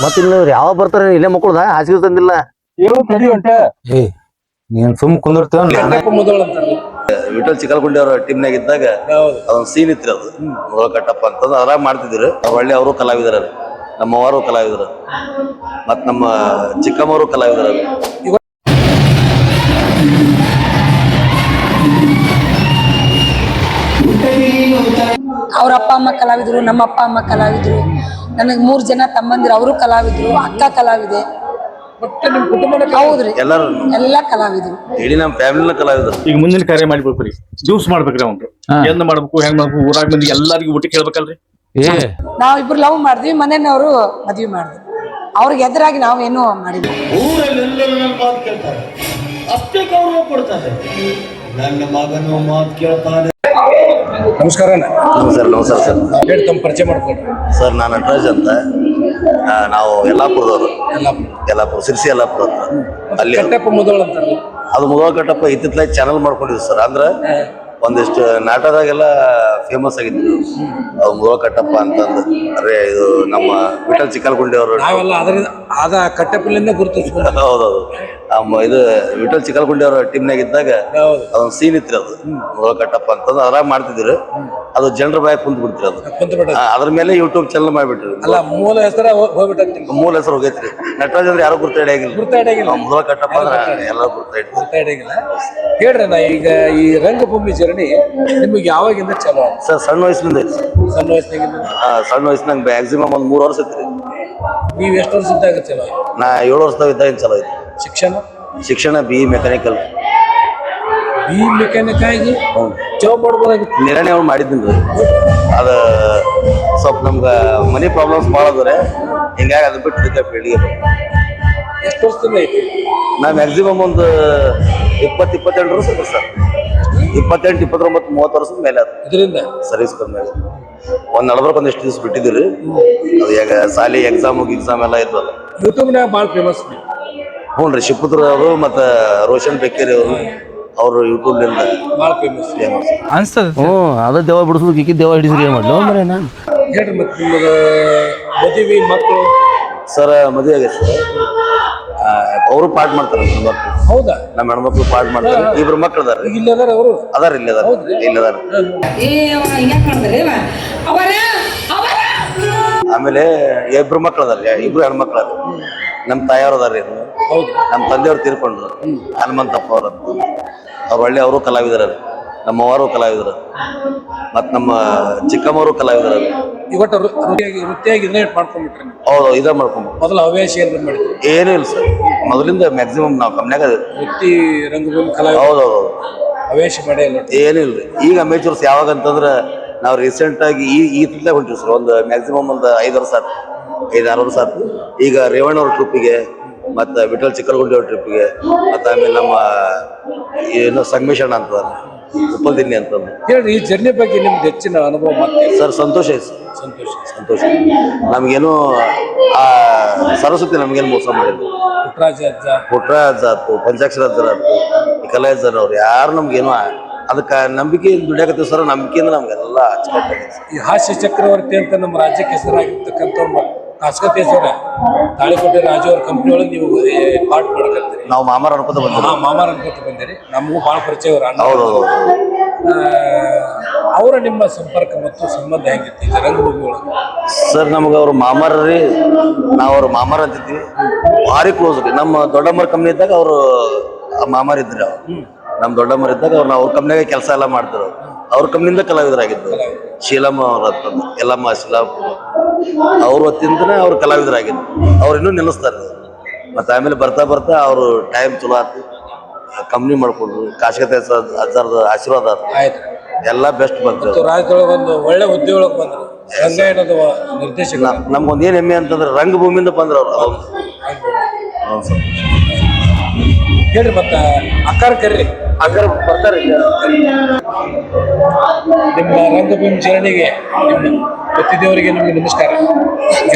ಮತ್ತ ಇನ್ನು ಯಾವ ಬರ್ತಾರ ಇಲ್ಲೇ ಮಕ್ಕಳದ ಹಾಸಿಗೆ ತಂದಿಲ್ಲ ಏ ನೀನ್ ಸುಮ್ ಕುಂದಿರ್ತೇವ ವಿಠಲ್ ಚಿಕ್ಕಲ್ಗುಂಡಿ ಅವ್ರ ಟೀಮ್ನಾಗ ಇದ್ದಾಗ ಅದೊಂದು ಸೀನ್ ಇತ್ರಿ ಅದು ಮೊದಲ ಕಟ್ಟಪ್ಪ ಅಂತಂದ್ರೆ ಅದ್ರಾಗ ಮಾಡ್ತಿದ್ರು ಒಳ್ಳೆ ಅವರು ಕಲಾವಿದರ ನಮ್ಮವರು ಕಲಾವಿದರು ಮತ್ ನಮ್ಮ ಚಿಕ್ಕಮ್ಮವರು ಕಲಾವಿದರ ಅವ್ರ ಅಪ್ಪ ಅಮ್ಮ ಕಲಾವಿದರು ನಮ್ಮ ಅಪ್ಪ ಅಮ್ಮ ಕಲಾವಿದರು ನನಗೆ 3 ಜನ ತಮ್ಮಂದಿರು ಅವರು ಕಲಾವಿದರು ಅಕ್ಕ ಕಲಾವಿದೆ ಹೌದ್ರಿ ಎಲ್ಲಾ ಕಲಾವಿದರು ಇಡೀ ನಮ್ಮ ಫ್ಯಾಮಿಲಿನ ಕಲಾವಿದರು. ಈಗ ಮುಂದಿನ ಕಾರ್ಯ ಮಾಡಿಬಿಡ್ರಿ ಜ್ಯೂಸ್ ಮಾಡ್ಬೇಕ್ರಿ ಅವ್ರು ಎಂದ ಮಾಡ್ಬೇಕು ಹೆಂಗ್ ಮಾಡ್ಬೇಕು ಊರಾಗ ಮಂದಿ ಎಲ್ಲರಿಗೂ ಊಟ ಕೇಳ್ಬೇಕಲ್ರಿ. ನಾವ್ ಇಬ್ರು ಲವ್ ಮಾಡಿದ್ವಿ ಮನೆಯವರು ಮದ್ವಿ ಮಾಡಿದ್ವಿ ಅವ್ರಿಗೆ ಎದುರಾಗಿ ನಾವೇನು ಮಾಡಿದ್ವಿ. ಊರಲ್ಲೆಲ್ಲರೂ ನನ್ನ ಮಾತು ಕೇಳ್ತಾರೆ ಅಷ್ಟೇ ಗೌರವ ಕೊಡ್ತಾರೆ ನನ್ನ ಮಗನು ಮಾತು ಕೇಳ್ತಾನೆ. ನಮಸ್ಕಾರ ನಮಸ್ಕಾರ ನಮಸ್ಕಾರ ಸರ್. ಹೇಳಿ ತಮ್ಮ ಪರಿಚಯ ಮಾಡ್ಕೊಡ್ರಿ. ಸರ್ ನಾನು ನಟರಾಜ್ ಅಂತ ನಾವು ಯಲ್ಲಾಪುರದವರು ಯಲ್ಲಾಪುರ ಸಿರ್ಸಿ ಯಲ್ಲಾಪುರ ಅಲ್ಲಿ ಮೊದಲು ಅಂತಾರಲ್ಲ ಅದು ಮೊದಲ ಕಟ್ಟಪ್ಪ ಇತ್ತಿತ್ತಲಾಗಿ ಚಾನಲ್ ಮಾಡ್ಕೊಂಡಿದ್ವಿ ಸರ್. ಅಂದ್ರೆ ಒಂದಿಷ್ಟು ನಾಟಕದಾಗೆಲ್ಲ ಫೇಮಸ್ ಆಗಿದ್ರು ಅವು ಮೊದಲ ಕಟ್ಟಪ್ಪ ಅಂತಂದು. ಅರೆ ಇದು ನಮ್ಮ ವಿಠಲ್ ಚಿಕ್ಕಲ್ಗುಂಡಿ ಅವರು ಅದ ಕಟ್ಟಪ್ಪಲಿಂದ ಗುರುತಿಸ್ಕೊಂಡು ಹೌದೌದು ಇದು ವಿಠಲ್ ಚಿಕ್ಕಲ್ಗುಂಡಿ ಅವರ ಟೀಮ್ನಾಗ ಇದ್ದಾಗ ಅದೊಂದು ಸೀನ್ ಇತ್ರಿ ಅದು ಮೊದಲ ಕಟ್ಟಪ್ಪ ಅಂತಂದು ಅದ್ರಾಗ ಮಾಡ್ತಿದ್ರು. ಅದು ಜನರ ಬಾಯ ಕುಂತ್ ಬಿಡ್ತಿರಿ ಅದು ಅದ್ರ ಮೇಲೆ ಯೂಟ್ಯೂಬ್ ಚಾನಲ್ ಮಾಡ್ಬಿಟ್ರಿ. ಮೂಲ ಹೆಸರ ಮೂಲ ಹೆಸರು ಹೋಗೈತ್ರಿ. ನಟರಾಜ್ ಅಂದ್ರೆ ಯಾರು ಗುರ್ತಾಡಿಯಾಗಿಲ್ಲ ಮೊದಲ ಕಟ್ಟಪ್ಪ ಅಂದ್ರೆ ಎಲ್ಲರೂ ಗುರ್ತಾಡಿಯಾಗಿಲ್ಲ. ಹೇಳ್ರಿ ನಾ ಈಗ ಈ ರಂಗಭೂಮಿ ಜರ್ನಿ ನಿಮ್ಗೆ ಯಾವಾಗಿಂದ ಚಲೋ ಸರ್? ಸಣ್ಣ ವಯಸ್ಸಿನಿಂದ ಐತಿ. ಸಣ್ಣ ವಯಸ್ಸಿನಾಗಿಂದ ಸಣ್ಣ ವಯಸ್ಸಿನಾಗ ಮ್ಯಾಕ್ಸಿಮಮ್ ಒಂದು 3 ವರ್ಷ ಐತ್ರಿ. ನೀವ್ ಎಷ್ಟು ವರ್ಷ ಇದ್ದಾಗ ಚಲೋ? ನಾ 7 ವರ್ಷದಾಗ ಇದ್ದಾಗ ಚಲೋ ಐತಿ. ಶಿಕ್ಷಣ BE ಮೆಕ್ಯಾನಿಕಲ್. BE ಮೆಕ್ಯಾನಿಕ್ ಆಗಿ ಜಾಬ್ ಮಾಡ್ಬೋದಾಗಿತ್ತು. ನಿರ್ಣಯ ಅವ್ರು ಮಾಡಿದ್ದೀನಿ. ಅದ ಸ್ವಲ್ಪ ನಮ್ಗೆ ಮನಿ ಪ್ರಾಬ್ಲಮ್ಸ್ ಭಾಳ ಅದ್ರೆ ಹಿಂಗಾಗಿ ಅದ್ ಬಿಟ್ಟು ಇದಕ್ಕೆ ಫೀಲ್ಡ್ಗೆ ಎಷ್ಟು ವರ್ಷದಿಂದ ಐತಿ? ನಾ ಮ್ಯಾಕ್ಸಿಮಮ್ ಒಂದು 20-22 ವರ್ಷ ಐತೆ ಸರ್. 28, 29, 30 ವರ್ಷದ ಮೇಲೆ ಅದು ಇದರಿಂದ ಸರ್ವಿಸ್ ಮೇಲೆ ಒಂದು ನಡ್ಬರ್ಕ್ ಒಂದಿಷ್ಟು ದಿವಸ ಬಿಟ್ಟಿದ್ದೀರಿ. ಅದು ಈಗ ಸಾಲಿ ಎಕ್ಸಾಮ್ ಎಲ್ಲ ಇದ್ವಲ್ಲ ಯೂಟ್ಯೂಬ್ನಾಗ ಭಾಳ ಫೇಮಸ್. ಹ್ಞೂ ರೀ, ಶಿವಪುತ್ರ ಅವರು ಮತ್ತು ರೋಷನ್ ಬೆಕ್ಕೇರಿ ಅವರು ಅವರು ಯೂಟ್ಯೂಬ್ನಿಂದ ಭಾಳ ಫೇಮಸ್ ಅನ್ಸ್ತದ. ಅದ ದೇವ ಬಿಡಿಸೋದು ಕಿಕ್ಕಿ ದೇವ ಹಿಡಿಸ್ರಿ ಏನು ಮಾಡ್ಲಿ ಮರೆ ನಾನು. ಹೇಳ್ರಿ ಮತ್ತೆ ನಿಮ್ಮದು ಮದುವೆ ಮಕ್ಕಳು? ಸರ್ ಮದುವೆ ಆಗೈತೆ ಸರ್. ಅವರು ಪಾಠ ಮಾಡ್ತಾರೆ ಮಕ್ಕಳು. ಹೌದಾ? ನಮ್ಮ ಹೆಣ್ಮಕ್ಳು ಪಾಠ ಮಾಡ್ತಾರೆ. 2 ಮಕ್ಳು ಅದಾರ ಇಲ್ಲ ಅದಾರ ಅವರು ಅದಾರ ಇಲ್ಲಿ ಅದಾರ. ಆಮೇಲೆ 2 ಮಕ್ಳು ಅದಾರ, 2 ಹೆಣ್ಮಕ್ಳು ಅದಾರ. ನಮ್ಮ ತಾಯಿಯವ್ರು ಅದಾರ. ನಮ್ಮ ತಂದೆಯವ್ರು ತೀರ್ಕೊಂಡ್ರು, ಹನುಮಂತಪ್ಪ ಅವ್ರ ಅವ್ರು ಒಳ್ಳೆ ಅವರು ಕಲಾವಿದರ. ನಮ್ಮವರು ಕಲಾವಿದರು ಮತ್ ನಮ್ಮ ಚಿಕ್ಕಮ್ಮವರು ಕಲಾವಿದರ. ಇವತ್ತು ವೃತ್ತಿಯಾಗಿ ಮಾಡ್ಕೊಂಡ್ಬಿಟ್ರಿ? ಹೌದು, ಇದ ಮಾಡ್ಕೊಂಡ್ ಮೊದಲು ಹವ್ಯಾಸ ಏನ್ ಮಾಡಿದ್ರಿ? ಏನೂ ಇಲ್ಲ ಸರ್. ಮೊದಲಿಂದ ಮ್ಯಾಕ್ಸಿಮಮ್ ನಾವು ಕಮ್ಮಿಯಾಗ ವೃತ್ತಿ ರಂಗಭೂಮಿ ಕಲಾವಿದ. ಹೌದೌದು, ಹವ್ಯಾಸ ಮಾಡೇ ಇಲ್ಲ. ಏನಿಲ್ರಿ. ಈಗ ಅಮೇಚೂರ್ಸ್ ಯಾವಾಗ ಅಂತಂದ್ರ ನಾವು ರೀಸೆಂಟ್ ಆಗಿ ಈ ತಿಂಗಳೇ ಹೊಂಟಿವಿ ಸರ್. ಒಂದು ಮ್ಯಾಕ್ಸಿಮಮ್ ಒಂದು 5 ವರ್ಷ ಆಯ್ತು, 5-6 ವರ್ಷ ಆಯ್ತು. ಈಗ ರೇವಣ್ಣ ಅವ್ರ ಟ್ರಿಪ್ಪಿಗೆ ಮತ್ತು ವಿಠಲ್ ಚಿಕ್ಕಲ್ಗುಂಡಿ ಅವ್ರ ಟ್ರಿಪ್ಪಿಗೆ ಮತ್ತು ಆಮೇಲೆ ನಮ್ಮ ಏನು ಸಂಗಮೇಶಣ್ಣ ಅಂತದ ಉಪ್ಪಲ್ದಿನ್ನಿ ಅಂತಂದು. ಹೇಳ್ರಿ ಈ ಜರ್ನಿ ಬಗ್ಗೆ ನಿಮ್ಗೆ ಹೆಚ್ಚಿನ ಅನುಭವ ಮತ್ತೆ? ಸರ್ ಸಂತೋಷ ಐತೆ ಸರ್, ಸಂತೋಷ. ನಮಗೇನು ಆ ಸರಸ್ವತಿ ನಮಗೇನು ಮೋಸ ಮಾಡಿದ್ರು. ಪುಟ್ರಾಜ್ ಆಯ್ತು, ಪಂಚಾಕ್ಷರ ಅಜ್ಜರ ಆಯ್ತು, ಈ ಕಲಾವಿದರ ಅವ್ರು ಯಾರು ನಮ್ಗೇನು ಅದಕ್ಕೆ ನಂಬಿಕೆ ದುಡಿಯಾಕತ್ತೀವಿ ಸರ್. ನಂಬಿಕೆಯಿಂದ ನಮ್ಗೆಲ್ಲ ಅಚ್ಚುಕಟ್ಟಾಗಿದೆ. ಈ ಹಾಸ್ಯ ಚಕ್ರವರ್ತಿ ಅಂತ ನಮ್ಮ ರಾಜ್ಯಕ್ಕೆ ಹೆಸರಾಗಿರ್ತಕ್ಕಂಥ ಕಾಸ್ಕತೇಶ್ವರ ತಾಳಿಕೋಟೆ ರಾಜು ಅವ್ರ ಕಂಪ್ನಿ ಒಳಗೆ ನೀವು ಪಾರ್ಟ್ ಮಾಡಕತ್ತೀರಿ. ನಾವು ಮಾಮಾರ ಅನ್ಕೋತ ಬಂದಿರಿ. ಮಾಮಾರ ಅನ್ಕೋತ ಬಂದಿರಿ. ನಮಗೂ ಭಾಳ ಪರಿಚಯ ಅವ್ರ. ಹೌದೌದು. ಅವರ ನಿಮ್ಮ ಸಂಪರ್ಕ ಮತ್ತು ಸಂಬಂಧ ಹೆಂಗಿತ್ತು ಈಗ ರಂಗಭೂಮಿ ಒಳಗೆ? ಸರ್ ನಮ್ಗೆ ಅವ್ರ ಮಾಮಾರ ರೀ. ನಾವು ಅವ್ರ ಮಾಮಾರ ಅಂತಿದ್ವಿ, ಭಾರಿ ಕ್ಲೋಸ್ ರೀ. ನಮ್ಮ ದೊಡ್ಡಮ್ಮರ ಕಂಪ್ನಿ ಇದ್ದಾಗ ಅವರು ಮಾಮಾರ ಇದ್ರಿ. ಅವ್ರು ನಮ್ಮ ದೊಡ್ಡಮ್ಮರ ಇದ್ದಾಗ ಅವ್ರು ನಾವು ಅವ್ರ ಕಂಪ್ನಿಯಾಗ ಕೆಲಸ ಎಲ್ಲ ಮಾಡ್ತಿರೋ. ಅವ್ರ ಕಂಪ್ನಿಯಿಂದ ಕಲಾವಿದರಾಗಿದ್ದು. ಶೀಲಮ್ಮ ಅವ್ರ ಅಂತಂದು ಎಲ್ಲಮ್ಮ ಶೀಲಮ್ಮ ಅವ್ರ ಹೊತ್ತಿಂದನೇ ಅವ್ರು ಕಲಾವಿದರಾಗಿದ್ದು. ಅವ್ರು ಇನ್ನೂ ನೆನೆಸ್ತಾರೆ. ಮತ್ತು ಆಮೇಲೆ ಬರ್ತಾ ಬರ್ತಾ ಅವರು ಟೈಮ್ ಚಲೋ ಆಯ್ತು, ಕಂಪ್ನಿ ಮಾಡ್ಕೊಂಡ್ರು. ಕಾಶಕತೆ ಅಜ್ಜಾರ್ದ ಆಶೀರ್ವಾದ ಆಯ್ತು, ಎಲ್ಲ ಬೆಸ್ಟ್ ಬಂತು. ರಾಜ್ಯದೊಳಗೆ ಒಂದು ಒಳ್ಳೆ ಹುದ್ದೆ ಒಳಗೆ ಬಂದ್ರು. ರಂಗಾಯಣದ ನಿರ್ದೇಶಕ. ನಮ್ಗೊಂದು ಏನು ಹೆಮ್ಮೆ ಅಂತಂದ್ರೆ ರಂಗಭೂಮಿಯಿಂದ ಬಂದ್ರು ಅವ್ರು. ಹೇಳ್ರಿ ಮತ್ತೆ ಅಕ್ಕಾರ ಕರ್ರಿ, ಅಕ್ಕಾರ ಬರ್ತಾರೆ. ನಿಮ್ಮ ರಂಗಭೂಮಿ ಜರ್ನಿಗೆ ನಿಮ್ಮ ಗೊತ್ತಿದ್ದವರಿಗೆ ನಿಮ್ಗೆ ನಮಸ್ಕಾರ.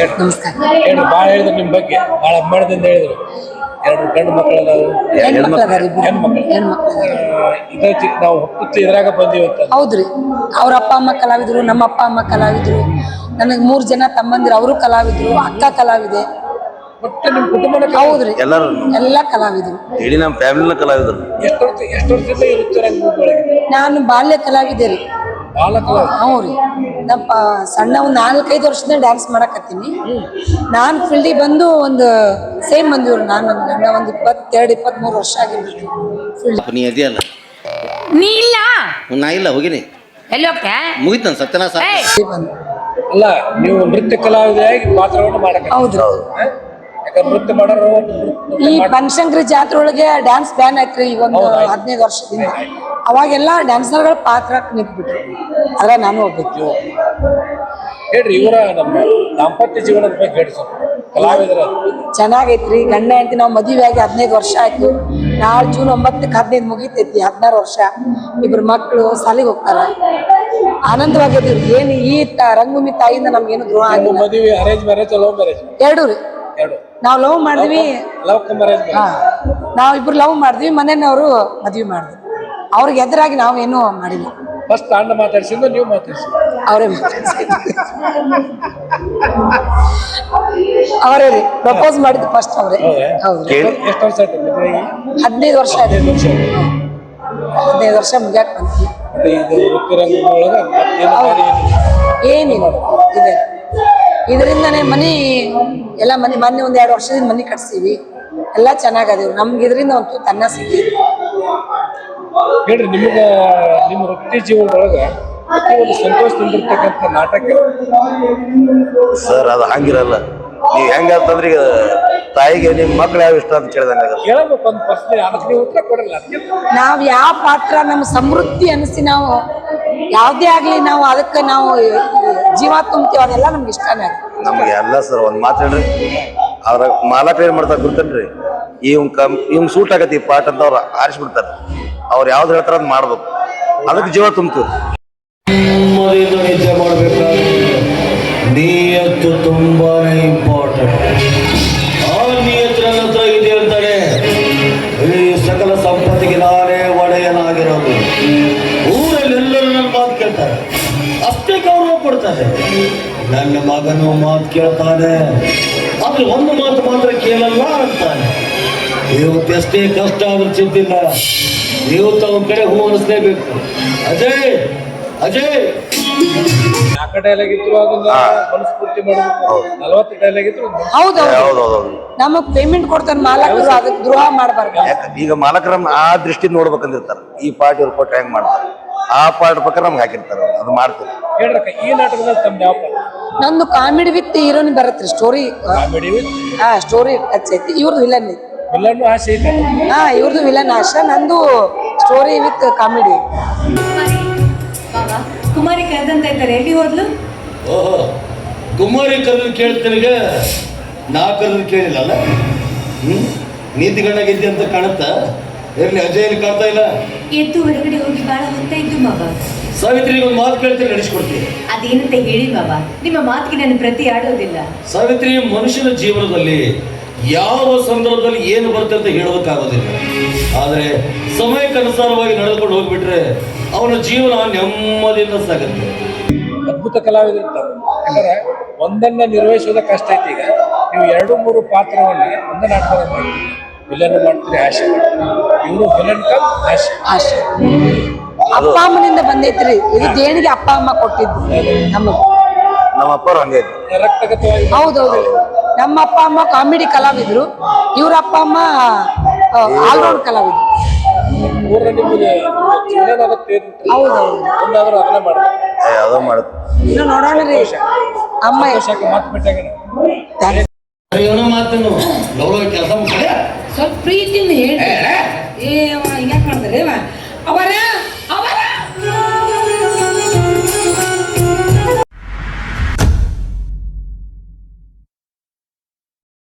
ಹೇಳ್ರಿ, ಭಾಳ ಹೇಳಿದ್ರು ನಿಮ್ಮ ಬಗ್ಗೆ, ಭಾಳ ಅಭಿಮಾನದಿಂದ ಹೇಳಿದ್ರು. 2 ಗಂಡು ಮಕ್ಕಳದಾವು, ಹೆಣ್ಮಕ್ಳು. ನಾವು ಇದ್ರಾಗ ಬಂದಿವತ್ತ. ಹೌದ್ರಿ, ಅವ್ರ ಅಪ್ಪ ಅಮ್ಮ ಕಲಾವಿದರು ನಮ್ಮ ಅಪ್ಪ ಅಮ್ಮ ಕಲಾವಿದರು. ನನಗೆ 3 ಜನ ತಮ್ಮಂದಿರು ಅವರು ಕಲಾವಿದರು ಅಕ್ಕ ಕಲಾವಿದೆ ಮತ್ತೆ ನಿಮ್ಮ ಕುಟುಂಬನ ಹೌದ್ರಿ ಎಲ್ಲರೂ ಎಲ್ಲ ಕಲಾವಿದರು. ಇಡೀ ನಮ್ಮ ಫ್ಯಾಮಿಲಿನ ಕಲಾವಿದರು. ಎಷ್ಟು ವರ್ಷದಿಂದ ಇರುತ್ತೆ ರಂಗಭೂಮಿಯೊಳಗೆ? ನಾನು ಬಾಲ್ಯ ಕಲಾವಿದೆ ರೀ. ಬಾಲ ಕಲಾವಿದ. ಹ್ಞೂ ರೀ. ನಮ್ಮ ಸಣ್ಣ ಒಂದು 4-5 ವರ್ಷದಿಂದ ಡ್ಯಾನ್ಸ್ ಮಾಡಕತ್ತೀನಿ. ನಾನು ಫೀಲ್ಡಿಗೆ ಬಂದು ಒಂದು ಸೇಮ್ ಬಂದಿವ್ರಿ. ನಾನು ನನ್ನ ಗಂಡ ಒಂದು 22-23 ವರ್ಷ ಆಗಿರ್ಬೇಕು ಫೀಲ್ಡ್. ನೀ ಇದೆಯಲ್ಲ, ನೀ ಇಲ್ಲ ನಾ ಇಲ್ಲ ಹೋಗಿನಿ, ಎಲ್ಲಿ ಹೋಗ್ತೆ ಮುಗಿತು ನನ್ನ ಸತ್ಯನಾಶ. ಬಂದು ಅಲ್ಲ ನೀವು ನೃತ್ಯ ಕಲಾವಿದೆಯಾಗಿ ಪಾತ್ರವನ್ನು ಮಾಡಕ್ಕೆ ಹೌದು. ಯಾಕಂದ್ರೆ ನೃತ್ಯ ಮಾಡೋರು ಈ ಬನಶಂಕರಿ ಜಾತ್ರೆ ಒಳಗೆ ಡ್ಯಾನ್ಸ್ ಬ್ಯಾನ್ ಆಯ್ತ್ರಿ ಈಗ ಒಂದು 15 ವರ್ಷದಿಂದ. ಅವಾಗೆಲ್ಲ ಡ್ಯಾನ್ಸರ್ಗಳ ಪಾತ್ರ ನಿಂತ್ಬಿಟ್ರು. ಅದ್ರ ನಾನು ಹೋಗ್ಬೇಕು. ಹೇಳ್ರಿ, ಇವರ ನಮ್ಮ ದಾಂಪತ್ಯ ಜೀವನದ ಬಗ್ಗೆ ಹೇಳಿ ಸ್ವಲ್ಪ. ಕಲಾವಿದರ ಚೆನ್ನಾಗೈತ್ರಿ. ಗಂಡ ಹೆಂಡತಿ ನಾವು ಮದುವೆ ಆಗಿ 15 ವರ್ಷ ಆಯ್ತು. ನಾಳೆ ಜೂನ್ 9ಕ್ಕೆ 15 ಮುಗಿತೈತಿ. 16 ವರ್ಷ. ಇಬ್ರು ಮಕ್ಕಳು ಶಾಲೆಗೆ ಹೋಗ್ತಾರ. ಆನಂದವಾಗಿದ್ದೀವಿ. ಏನು ಈ ರಂಗಭೂಮಿ ತಾಯಿಯಿಂದ ನಮ್ಗೇನು ದ್ರೋಹ ಆಗಿಲ್ಲ. ಮದುವೆ ಅರೇಂಜ್ ಮ್ಯಾರೇಜ್ ಲವ್ ಮ್ಯಾರೇಜ್? ಎರಡು ರೀ. ಎರಡು. ನಾವು ಲವ್ ಮಾಡಿದ್ವಿ. Love marriage? ಹಾ, ನಾವು ಇಬ್ರು ಲವ್ ಮಾಡಿದ್ವಿ. ಮನೆಯವರು ಮದ್ವೆ ಮಾಡಿದ್ವಿ. ಅವ್ರಿಗೆ ಎದುರಾಗಿ ನಾವೇನು ಮಾಡಿಲ್ಲ. ಫಸ್ಟ್ ಅಣ್ಣ ಮಾತಾಡ್ಸಿದ್ದು ನೀವು ಮಾತಾಡ್ಸಿದ್ದು? ಅವರೇ ಅವರೇ ರೀ ಪ್ರಪೋಸ್ ಮಾಡಿದ್ದು ಫಸ್ಟ್ ಅವರೇ. ಹೌದು. ಎಷ್ಟು ವರ್ಷ ಆಯ್ತು ಮದುವೆಗೆ? 15 ವರ್ಷ ಆಯ್ತು. 15 ವರ್ಷ ಮುಗ್ಯಾಕ ಬಂದ್ವಿ. ಇದು ವೃತ್ತಿ ರಂಗದೊಳಗೆ ಏನಿಲ್ಲ ಇದೆ. ಇದರಿಂದನೇ ಮನೆ ಎಲ್ಲ ಮೊನ್ನೆ ಒಂದು 2 ವರ್ಷದಿಂದ ಮನೆ ಕಟ್ಸೀವಿ. ಎಲ್ಲ ಚೆನ್ನಾಗದೇವ್ರಿ. ನಮ್ಗೆ ಇದರಿಂದ ಒಂದು ತನ್ನ ಸಿಕ್ಕಿದೆ. ಹೇಳ್ರಿ, ನಿಮಗೆ ನಿಮ್ಮ ವೃತ್ತಿ ಜೀವನದೊಳಗೆ ಪ್ರತಿ ಒಂದು ಸಂತೋಷದಿಂದಿರ್ತಕ್ಕಂಥ ನಾಟಕ ಸರ್ ಅದು ಹಂಗಿರಲ್ಲ. ನೀವು ಹೆಂಗಂತಂದ್ರೆ ಈಗ ತಾಯಿಗೆ ನಿಮ್ಮ ಮಕ್ಳು ಯಾವ ಇಷ್ಟ ಅಂತ ಕೇಳಿದಂಗ ಕೇಳಬೇಕು ಒಂದು ಪ್ರಶ್ನೆ, ಅದಕ್ಕೆ ನೀವು ಉತ್ತರ ಕೊಡಲ್ಲ. ನಾವು ಯಾವ ಪಾತ್ರ ನಮ್ಮ ಸಮೃದ್ಧಿ ಅನಿಸಿ ನಾವು ಯಾವುದೇ ಆಗ್ಲಿ ನಾವು ಅದಕ್ಕೆ ನಾವು ಜೀವ ತುಂಬ್ತೀವಿ. ಅದೆಲ್ಲ ನಮ್ಗೆ ಇಷ್ಟನೇ ಆಗುತ್ತೆ. ನಮಗೆ ಎಲ್ಲ ಸರ್ ಒಂದು ಮಾತು ಹೇಳ್ರಿ, ಅವ್ರ ಮಾಲಕ ಏನ್ ಮಾಡ್ತಾರೆ ಗೊತ್ತೇನ್ರಿ, ಇವ್ನ್ ಸೂಟ್ ಆಗತ್ತೆ ಈ ಪಾಠ ಅಂತ ಅವ್ರು ಆರಿಸ್ಬಿಡ್ತಾರೆ. ಅವ್ರು ಯಾವ್ದು ಹೇಳ್ತಾರ ಅದ್ ಮಾಡ್ಬೇಕು. ಅದಕ್ಕೆ ಜೀವ ತುಂಬ್ತೀವಿ. ನಿದ್ದೆ ಮಾಡ್ಬೇಕಾದ್ರೆ ನಿಯತ್ತು ತುಂಬಾನೇ ಇಂಪಾರ್ಟೆಂಟ್. ಆ ನಿಯತ್ತು ನನ್ನ ಹತ್ರ ಇದೆ ಅಂತಾನೆ ಈ ಸಕಲ ಸಂಪತ್ತಿಗೆ ನಾನೇ ಒಡೆಯನಾಗಿರೋದು. ಊರಲ್ಲಿ ಎಲ್ಲರೂ ನನ್ನ ಮಾತು ಕೇಳ್ತಾರೆ, ಅಷ್ಟೇ ಗೌರವ ಕೊಡ್ತಾರೆ. ನನ್ನ ಮಗನು ಮಾತು ಕೇಳ್ತಾನೆ, ಆದ್ರೆ ಒಂದು ಮಾತು ಮಾತ್ರ ಕೇಳಲ್ಲ ಅಂತಾನೆ. ಇವತ್ತು ಎಷ್ಟೇ ಕಷ್ಟ ಆದ್ರೂ ಚಿಂತಿಲ್ಲ, ಇವತ್ತು ಅವನ ಕಡೆ ಹೂ ಅನಿಸ್ಲೇಬೇಕು. ಅಜಯ್ ಅಜಯ್ 4 ಡೈಲಾಗ್ ಇದ್ರು ಅದನ್ನ ಮನಸ್ಫೂರ್ತಿ ಮಾಡಬೇಕು. 40 ಡೈಲಾಗ್ ಇದ್ರು ಹೌದೌದು. ಹೌದೌದು. ನಮಗ್ ಪೇಮೆಂಟ್ ಕೊಡ್ತಾರೆ ಮಾಲಕರು, ಅದಕ್ಕೆ ದ್ರೋಹ ಮಾಡಬಾರ್ದು. ಈಗ ಮಾಲಕರ ಆ ದೃಷ್ಟಿ ನೋಡ್ಬೇಕಂದಿರ್ತಾರೆ. ಈ ಪಾಠ ಇವ್ರು ಕೊಟ್ಟು ಹೆಂಗ್ ಮಾಡ್ತಾರೆ, ಆ ಪಾಠ ಪ್ರಕಾರ ನಮ್ಗೆ ಹಾಕಿರ್ತಾರೆ, ಅದು ಮಾಡ್ತೀವಿ. ಹೇಳ್ರಕ್ಕ, ಈ ನಾಟಕದಲ್ಲಿ ತಮ್ಮ ಯಾವ ಪಾತ್ರ? ನಂದು ಕಾಮಿಡಿ ವಿತ್ ಹೀರೋನಿ ಬರತ್ರಿ. ಸ್ಟೋರಿ ಕಾಮಿಡಿ ಸ್ಟೋರಿ ಟಚ್ ಐತಿ. ಇವ್ರದ್ದು ವಿಲನ್ ಐತಿ. ವಿಲನ್ನು ಆಸೆ ಐತೆ? ಇವ್ರದ್ದು ವಿಲನ್ ಆಶಾ, ನಂದು ಸ್ಟೋರಿ ವಿತ್ ಕಾಮಿಡಿ. ಕುಮಾರಿ ಕರೆದಂತ ಇದ್ದಾರೆ, ಎಲ್ಲಿ ಹೋದ್ಲು? ಓಹೋ, ಕುಮಾರಿ ಕರೆದು ಕೇಳ್ತಿನಿಗೆ ನಾ ಕರೆದು ಕೇಳಿಲ್ಲಲ್ಲ. ನೀತಿ ಗಂಡಾಗಿದ್ದೆ ಅಂತ ಕಾಣುತ್ತ. ಇರ್ಲಿ, ಅಜಯ್ ಕಾಣ್ತಾ ಇಲ್ಲ. ಎದ್ದು ಹೊರಗಡೆ ಹೋಗಿ ಬಹಳ ಹೊತ್ತಾಯ್ತು ಮಾವ. ಸಾವಿತ್ರಿಗೆ ಒಂದು ಮಾತು ಕೇಳ್ತೀನಿ, ನಡೆಸ್ಕೊಡ್ತೀನಿ. ಅದೇನಂತ ಹೇಳಿ ಮಾವ, ನಿಮ್ಮ ಮಾತಿಗೆ ನಾನು ಪ್ರತಿ ಆಡೋದಿಲ್ಲ. ಸಾವಿತ್ರಿ, ಮನುಷ್ಯನ ಜೀವನದಲ್ಲಿ ಯಾವ ಸಂದರ್ಭದಲ್ಲಿ ಏನು ಬರುತ್ತೆ ಅಂತ ಹೇಳೋದಕ್ಕಾಗೋದಿಲ್ಲ. ಆದರೆ ಸಮಯಕ್ಕನುಸಾರವಾಗಿ ನಡೆದುಕೊಂಡು ಹೋಗ್ಬಿಟ್ರೆ ಅವನ ಜೀವನ ನೆಮ್ಮದಿಯಿಂದ ಸಾಗುತ್ತೆ. ಅದ್ಭುತ ಕಲಾವಿದರು ಇರ್ತಾರೆ. ಯಾಕಂದ್ರೆ ಒಂದನ್ನ ನಿರ್ವಹಿಸೋದ ಕಷ್ಟ ಐತಿ. ಈಗ ನೀವು 2-3 ಪಾತ್ರವನ್ನ ಒಂದೇ ನಾಟಕದ ಮಾಡ್ತೀರಿ. ವಿಲನ್ ಮಾಡ್ತೀರಿ, ಆಶೆ ಮಾಡ್ತೀರಿ. ಇವರು ವಿಲನ್ ಕಮ್ ಆಶೆ. ಆಶಾ ಅಪ್ಪ ಅಮ್ಮನಿಂದ ಬಂದೈತ್ರಿ. ಇದು ದೇಣಿಗೆ ಅಪ್ಪ ಅಮ್ಮ ಕೊಟ್ಟಿದ್ದು ನಮಗ. ನಮ್ಮ ಅಪ್ಪರು ಹಂಗೆ ಇದ್ರು. ರಕ್ತಗತವಾಗಿ ಹೌದೌದು. ನಮ್ಮ ಅಪ್ಪ ಅಮ್ಮ ಕಾಮಿಡಿ ಕಲಾವಿದ್ರು, ಇವ್ರ ಅಪ್ಪ ಅಮ್ಮ ಆಲ್ರೌಂಡ್ ಕಲಾವಿದ್ರು. ಊರಲ್ಲಿ ನಿಮಗೆ ವಿಲನ್ ಅದಕ್ಕೆ ಹೌದೌದು. ಒಂದಾದ್ರೂ ಅದನ್ನ ಮಾಡ್ತಾರೆ. ಅದೋ ಮಾಡುತ್ತೆ. ಇನ್ನು ನೋಡೋಣ ರೀ ಅಮ್ಮ. ಮಾತು ಬಿಟ್ಟಾಗ ಏನೋ ಮಾತನ್ನು ಕೆಲಸ ಸ್ವಲ್ಪ ಪ್ರೀತಿಯಿಂದ ಹೇಳಿ. ಹಿಂಗ್ಯಾಕ್ ಮಾಡ್ತಾರೆ